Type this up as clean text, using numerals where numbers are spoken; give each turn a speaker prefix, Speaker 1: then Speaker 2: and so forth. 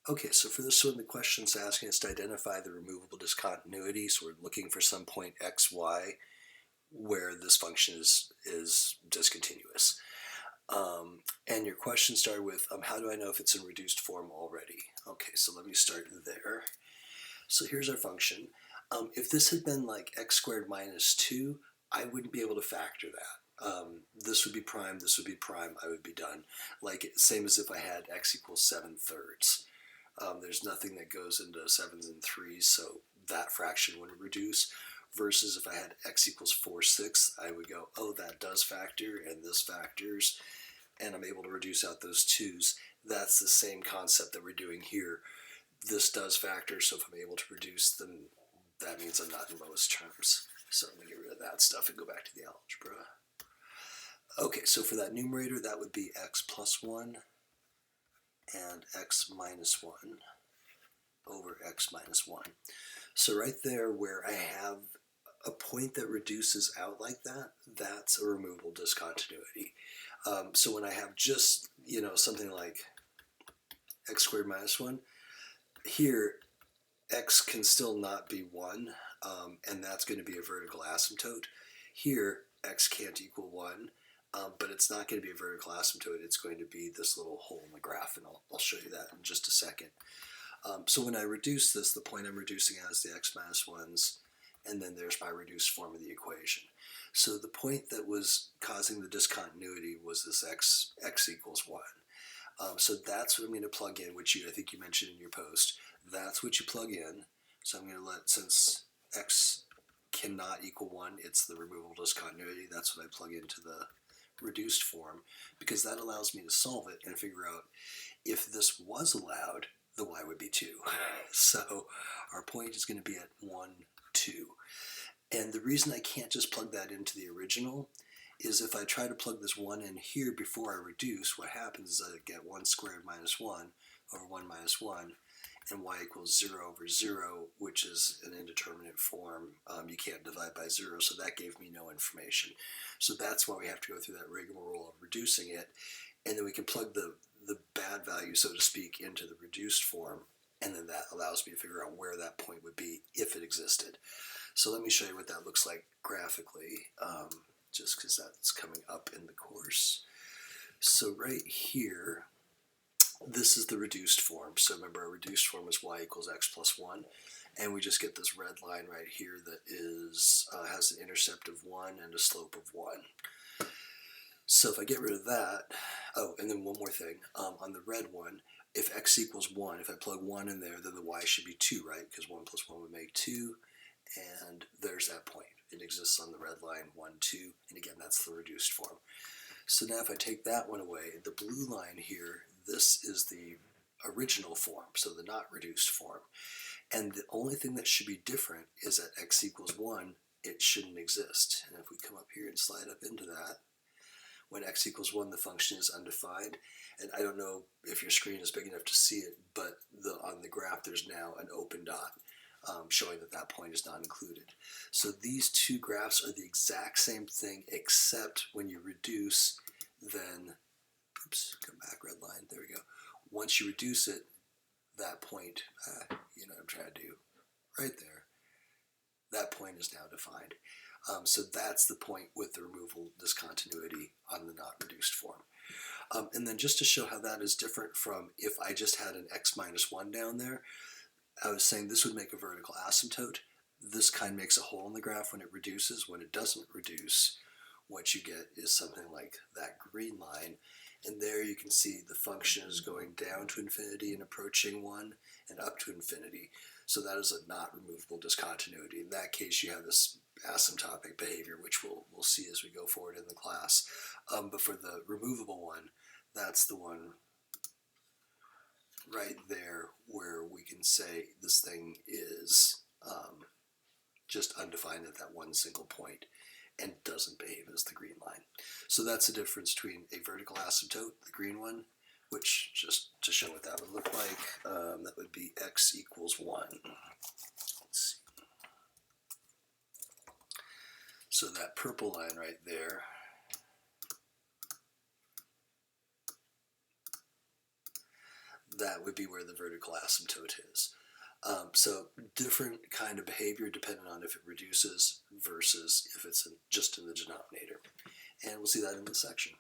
Speaker 1: Okay, so for this one, the question's asking us to identify the removable discontinuity. So we're looking for some point x, y where this function is discontinuous. And your question started with, how do I know if it's in reduced form already? Okay, so let me start there. So here's our function. If this had been like x squared minus 2, I wouldn't be able to factor that. This would be prime, this would be prime, I would be done. Like, same as if I had x equals 7/3. There's nothing that goes into 7s and 3s, so that fraction wouldn't reduce. Versus if I had x equals 4/6, I would go, oh, that does factor, and this factors, and I'm able to reduce out those 2's. That's the same concept that we're doing here. This does factor, so if I'm able to reduce, then that means I'm not in lowest terms. So I'm going to get rid of that stuff and go back to the algebra. Okay, so for that numerator, that would be x plus 1 and x minus 1 over x minus 1. So right there where I have a point that reduces out like that, that's a removable discontinuity. So when I have just, something like x squared minus 1, here x can still not be 1, and that's going to be a vertical asymptote. Here, x can't equal 1, but it's not going to be a vertical asymptote. It's going to be this little hole in the graph, and I'll show you that in just a second. So when I reduce this, the point I'm reducing as the x minus 1's, and then there's my reduced form of the equation. So the point that was causing the discontinuity was this x equals 1. So that's what I'm going to plug in, which I think you mentioned in your post. That's what you plug in. So I'm going to since x cannot equal 1, it's the removable discontinuity. That's what I plug into the reduced form, because that allows me to solve it and figure out if this was allowed, the y would be 2. So our point is going to be at 1, 2. And the reason I can't just plug that into the original is if I try to plug this 1 in here before I reduce, what happens is I get 1 squared minus 1 over 1 minus 1, and y equals 0 over 0, which is an indeterminate form. You can't divide by 0, so that gave me no information. So that's why we have to go through that rigmarole of reducing it, and then we can plug the bad value, so to speak, into the reduced form, and then that allows me to figure out where that point would be if it existed. So let me show you what that looks like graphically, just because that's coming up in the course. So right here, this is the reduced form. So remember, our reduced form is y equals x plus 1, and we just get this red line right here that has an intercept of 1 and a slope of 1. So if I get rid of that, oh, and then one more thing, on the red one, if x equals 1, if I plug 1 in there, then the y should be 2, right? Because 1 plus 1 would make 2, and there's that point. It exists on the red line, 1, 2, and again, that's the reduced form. So now if I take that one away, the blue line here, this is the original form, so the not reduced form. And the only thing that should be different is that x equals 1, it shouldn't exist. And if we come up here and slide up into that, when x equals 1, the function is undefined. And I don't know if your screen is big enough to see it, but on the graph there's now an open dot showing that that point is not included. So these two graphs are the exact same thing, except when you reduce, then, oops, come back, red line, there we go. Once you reduce it, that point, you know what I'm trying to do, right there, that point is now defined. So that's the point with the removal discontinuity on the not reduced form. And then just to show how that is different from if I just had an x minus 1 down there, I was saying this would make a vertical asymptote. This kind makes a hole in the graph when it reduces. When it doesn't reduce, what you get is something like that green line. And there you can see the function is going down to infinity and approaching 1 and up to infinity. So that is a not removable discontinuity. In that case, you have this asymptotic behavior, which we'll see as we go forward in the class. But for the removable one, that's the one right there where we can say this thing is just undefined at that one single point and doesn't behave as the green line. So that's the difference between a vertical asymptote, the green one, which, just to show what that would look like, that would be x equals 1. Let's see. So that purple line right there, that would be where the vertical asymptote is. So different kind of behavior depending on if it reduces versus if it's just in the denominator. And we'll see that in this section.